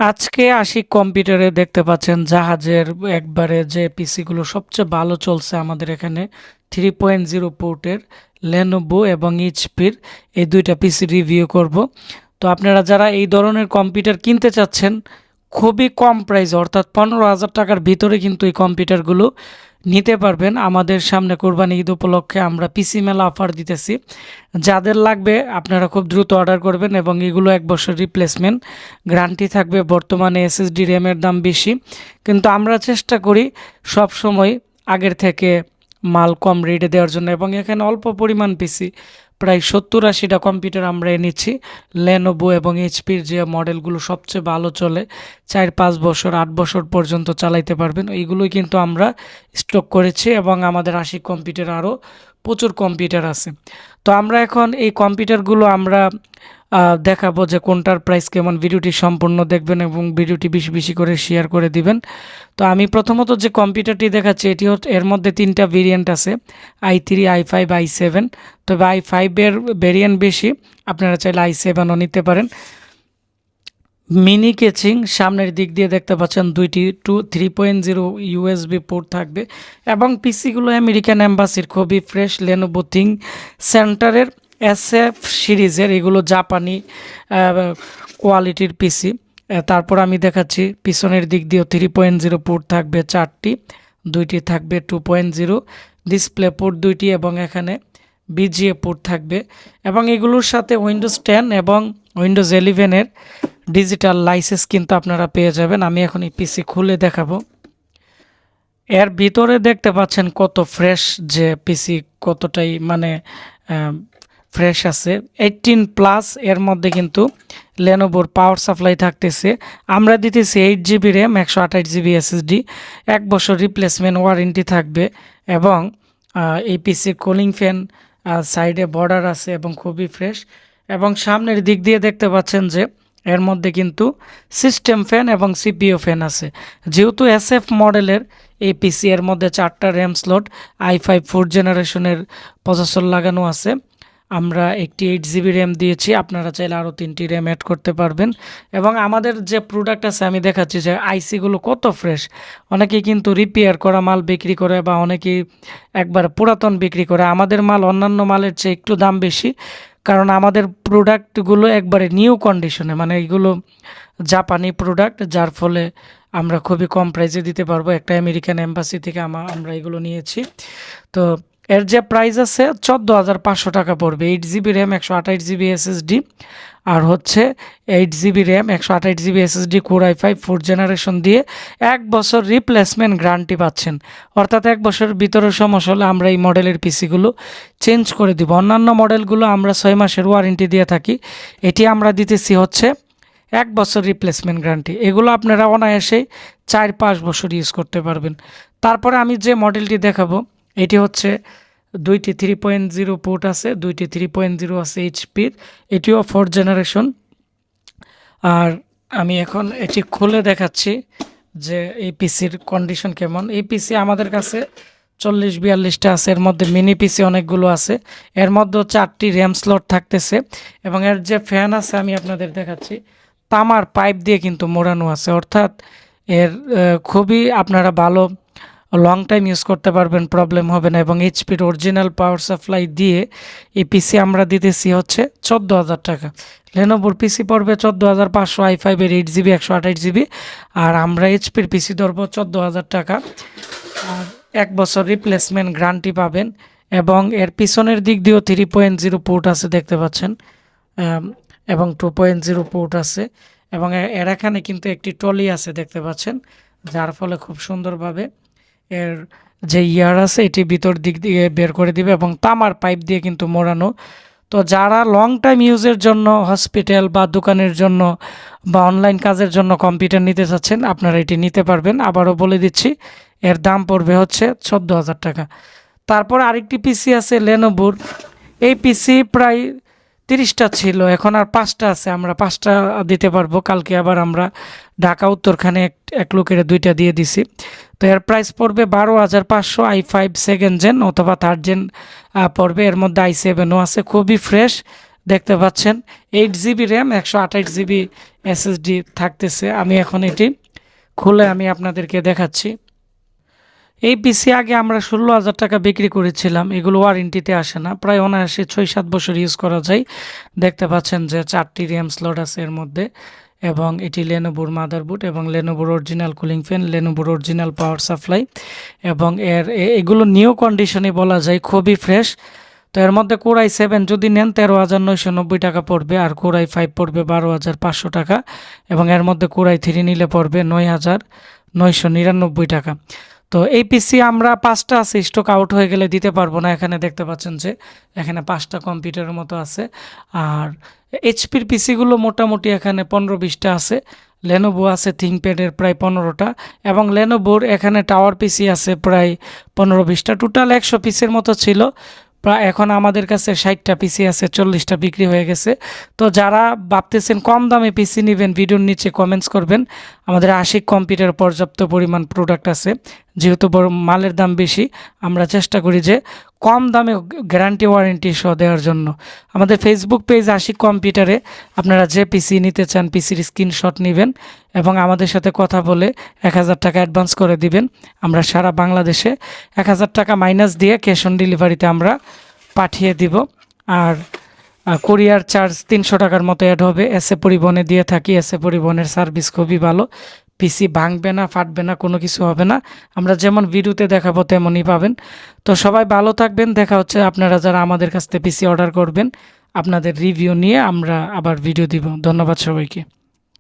আজকে আশিক কম্পিউটারে দেখতে পাচ্ছেন জাহাজের একবারে যে পিসিগুলো সবচেয়ে ভালো চলছে আমাদের এখানে 3.0 পোর্টের লেনোভো এবং এইচপির এই দুইটা পিসি রিভিউ করব। তো আপনারা যারা এই ধরনের কম্পিউটার কিনতে চাচ্ছেন খুবই কম প্রাইস অর্থাৎ 15,000 টাকার ভিতরে কিন্তু এই কম্পিউটারগুলো নিতে পারবেন। আমাদের সামনে কোরবানি ঈদ উপলক্ষে আমরা পিসি মেলা অফার দিতেছি। যাদের লাগবে আপনারা খুব দ্রুত অর্ডার করবেন এবং এগুলো 1 বছর রিপ্লেসমেন্ট গ্যারান্টি থাকবে। বর্তমানে এসএসডি র্যামের দাম বেশি, কিন্তু আমরা চেষ্টা করি সব সময় আগের থেকে মাল কম রেটে দেওয়ার জন্য, এবং এখানে অল্প পরিমাণ পিসি প্রায় 70-80টা কম্পিউটার আমরা এনেছি। লেনোভো এবং এইচপির যে মডেলগুলো সবচেয়ে ভালো চলে, 4-5 বছর 8 বছর পর্যন্ত চালাইতে পারবেন, এইগুলোই কিন্তু আমরা স্টক করেছি। এবং আমাদের আশিক কম্পিউটার আরও প্রচুর কম্পিউটার আছে। তো আমরা এখন এই কম্পিউটারগুলো আমরা দেখাবো যে কোনটার প্রাইস কেমন। ভিডিওটি সম্পূর্ণ দেখবেন এবং ভিডিওটি বেশি বেশি করে শেয়ার করে দিবেন। তো আমি প্রথমত যে কম্পিউটারটি দেখাচ্ছি এটি হচ্ছে, এর মধ্যে 3টা ভেরিয়েন্ট আছে, i3, i5, i7। তবে i5-এর ভেরিয়েন্ট বেশি, আপনারা চাইলে i7ও নিতে পারেন। মিনি কেচিং সামনের দিক দিয়ে দেখতে পাচ্ছেন, দুইটি 3.0 ইউএসবি পোর্ট থাকবে এবং পিসিগুলো আমেরিকান এম্বাসির খুবই ফ্রেশ লেনোভো থিং সেন্টারের SF সিরিজের, এগুলো জাপানি কোয়ালিটির পিসি। তারপর আমি দেখাচ্ছি পিছনের দিক দিয়েও 3.0 পোর্ট থাকবে 4টি, দুইটি থাকবে 2.0 ডিসপ্লে পোর্ট 2টি এবং এখানে বিজিএ পোর্ট থাকবে। এবং এগুলোর সাথে উইন্ডোজ 10 এবং উইন্ডোজ 11-এর ডিজিটাল লাইসেন্স কিন্তু আপনারা পেয়ে যাবেন। আমি এখন এই পিসি খুলে দেখাবো। এর ভিতরে দেখতে পাচ্ছেন কত ফ্রেশ, যে পিসি কতটাই মানে ফ্রেশ আছে। 18+ এর মধ্যে কিন্তু লেনোভোর পাওয়ার সাপ্লাই থাকতেছে। আমরা দিতেছি 8GB র্যাম, 128GB SSD, 1 বছর রিপ্লেসমেন্ট ওয়ারেন্টি থাকবে। এবং এই পিসির কুলিং ফ্যান সাইডে বর্ডার আছে এবং খুবই ফ্রেশ। এবং সামনের দিক দিয়ে দেখতে পাচ্ছেন যে এর মধ্যে কিন্তু সিস্টেম ফ্যান এবং সিপিইউ ফ্যান আছে। যেহেতু SF মডেলের এই পিসি, এর মধ্যে 4টা র্যাম স্লট, i5 4th জেনারেশনের প্রসেসর লাগানো আছে। আমরা একটি 8GB র্যাম দিয়েছি, আপনারা চাইলে আরও 3টি র্যাম অ্যাড করতে পারবেন। এবং আমাদের যে প্রোডাক্ট আছে আমি দেখাচ্ছি যে আইসিগুলো কত ফ্রেশ। অনেকেই কিন্তু রিপেয়ার করা মাল বিক্রি করে বা অনেকেই একবার পুরাতন বিক্রি করে। আমাদের মাল অন্যান্য মালের চেয়ে একটু দাম বেশি, কারণ আমাদের প্রোডাক্টগুলো একবারে নিউ কন্ডিশনে, মানে এগুলো জাপানি প্রোডাক্ট, যার ফলে আমরা খুবই কম প্রাইসে দিতে পারবো। একটা আমেরিকান এম্বাসি থেকে আমরা এগুলো নিয়েছি। তো এর যে প্রাইস আছে 14,500 টাকা পড়বে। 8GB র্যাম, 128GB SSD, আর হচ্ছে 8GB RAM, 128GB SSD, core i5 4th generation দিয়ে 1 বছর রিপ্লেসমেন্ট গ্যারান্টি পাচ্ছেন। অর্থাৎ 1 বছরের ভিতরে সমস্যা হলে আমরা এই মডেলের পিসিগুলো চেঞ্জ করে দিব। অন্যান্য মডেলগুলো আমরা 6 মাসের ওয়ারেন্টি দিয়ে থাকি, এটি আমরা দিতেছি হচ্ছে 1 বছর রিপ্লেসমেন্ট গ্যারান্টি। এগুলো আপনারা অনায়াসেই 4-5 বছর ইউজ করতে পারবেন। তারপরে আমি যে মডেলটি দেখাবো এটি হচ্ছে, দুইটি 3.0 পোর্ট আছে, দুইটি 3.0 আছে এইচপির, এটিও 4th জেনারেশন। আর আমি এখন এটি খুলে দেখাচ্ছি যে এই পিসির কন্ডিশন কেমন। এই পিসি আমাদের কাছে 40-42টা আছে, এর মধ্যে মিনি পিসি অনেকগুলো আছে। এর মধ্যে 4টি র্যাম স্লট থাকতেছে এবং এর যে ফ্যান আছে আমি আপনাদের দেখাচ্ছি, তামার পাইপ দিয়ে কিন্তু মোড়ানো আছে। অর্থাৎ এর খুবই আপনারা ভালো লং টাইম ইউজ করতে পারবেন, প্রবলেম হবে না। এবং এইচপির অরিজিনাল পাওয়ার সাপ্লাই দিয়ে এই পিসি আমরা দিতেছি হচ্ছে 14,000 টাকা। লেনোভোর পিসি পড়বে 14,500, i5-এর 8GB 128GB, আর আমরা এইচপির পিসি ধরবো 14,000 টাকা। আর 1 বছর রিপ্লেসমেন্ট গ্যারান্টি পাবেন। এবং এর পিছনের দিক দিয়েও 3.0 পোর্ট আছে দেখতে পাচ্ছেন, এবং 2.0 পোর্ট আছে। এবং এর এখানে কিন্তু একটি টলি আছে দেখতে পাচ্ছেন, যার ফলে খুব সুন্দরভাবে এর যে ইয়ার আছে এটি ভিতর দিক দিয়ে বের করে দিবে এবং তামার পাইপ দিয়ে কিন্তু মোড়ানো। তো যারা লং টাইম ইউজের জন্য, হসপিটাল বা দোকানের জন্য বা অনলাইন কাজের জন্য কম্পিউটার নিতে চাচ্ছেন, আপনারা এটি নিতে পারবেন। আবারও বলে দিচ্ছি, এর দাম পড়বে হচ্ছে 14,000 টাকা। তারপর আরেকটি পিসি আছে লেনোভোর। এই পিসি প্রায় 30টা ছিল, এখন আর 5টা আছে। আমরা 5টা দিতে পারবো। কালকে আবার আমরা ঢাকা উত্তরখানে এক লোকের 2টা দিয়ে দিছি। তো এর প্রাইস পড়বে 12,500। i5 2nd জেন অথবা 3rd জেন পড়বে। এর মধ্যে i7ও আছে, খুবই ফ্রেশ দেখতে পাচ্ছেন 8 জিবি র্যাম 128 জিবি এসএসডি থাকতেছে। আমি এখন এটি খুলে আমি আপনাদেরকে দেখাচ্ছি। এই পিসি আগে আমরা 16,000 টাকা বিক্রি করেছিলাম। এগুলো ওয়ারেন্টিতে আসে না, প্রায় অনায়াসে 6-7 বছর ইউজ করা যায়। দেখতে পাচ্ছেন যে 4টি র্যাম স্লট আছে এর মধ্যে, এবং এটি লেনোভোর মাদারবোর্ড এবং লেনোভোর অরিজিনাল কুলিং ফ্যান, লেনোভোর অরিজিনাল পাওয়ার সাপ্লাই, এবং এগুলো নিউ কন্ডিশনে বলা যায়, খুবই ফ্রেশ। তো এর মধ্যে কোরাই 7 যদি নেন 13,990 টাকা পড়বে, আর কোরাই 5 পড়বে 12,500 টাকা, এবং এর মধ্যে কোরাই 3 নিলে পড়বে 9,999 টাকা। তো এই পিসি আমরা 5টা আছে, স্টক আউট হয়ে গেলে দিতে পারবো না। এখানে দেখতে পাচ্ছেন যে এখানে 5টা কম্পিউটারের মতো আছে। আর এইচপির পিসিগুলো মোটামুটি এখানে 15-20টা আছে। লেনোভো আছে থিংকপ্যাডের প্রায় 15টা, এবং লেনোভোর এখানে টাওয়ার পিসি আছে প্রায় 15-20টা। টোটাল 100 পিসের মতো ছিল। প্রায় এখন আমাদের কাছে 60টা পিসি আছে, 40টা বিক্রি হয়ে গেছে। তো যারা ভাবতেছেন কম দামে পিসি নেবেন, ভিডিওর নিচে কমেন্টস করবেন। আমাদের আশিক কম্পিউটার পর্যাপ্ত পরিমাণ প্রোডাক্ট আছে। যেহেতু বড় মালের দাম বেশি, আমরা চেষ্টা করি যে কম দামে গ্যারান্টি ওয়ারেন্টি সহ দেওয়ার জন্য। আমাদের ফেসবুক পেজ আশিক কম্পিউটারে আপনারা যে পিসি নিতে চান পিসির স্ক্রিনশট নেবেন এবং আমাদের সাথে কথা বলে 1,000 টাকা অ্যাডভান্স করে দিবেন। আমরা সারা বাংলাদেশে 1,000 টাকা মাইনাস দিয়ে ক্যাশ অন ডেলিভারিতে আমরা পাঠিয়ে দিব। আর কুরিয়ার চার্জ 300 টাকার মতো অ্যাড হবে। এসএ পরিবহনে দিয়ে থাকি। এসএ পরিবহনের সার্ভিস খুবই ভালো। পিসি ভাঙবে না, ফাটবে না, কোনো কিছু হবে না। আমরা যেমন ভিডিওতে দেখাবো তেমনই পাবেন। তো সবাই ভালো থাকবেন। দেখা হচ্ছে আপনারা যারা আমাদের কাছ থেকে পিসি অর্ডার করবেন, আপনাদের রিভিউ নিয়ে আমরা আবার ভিডিও দিব। ধন্যবাদ সবাইকে।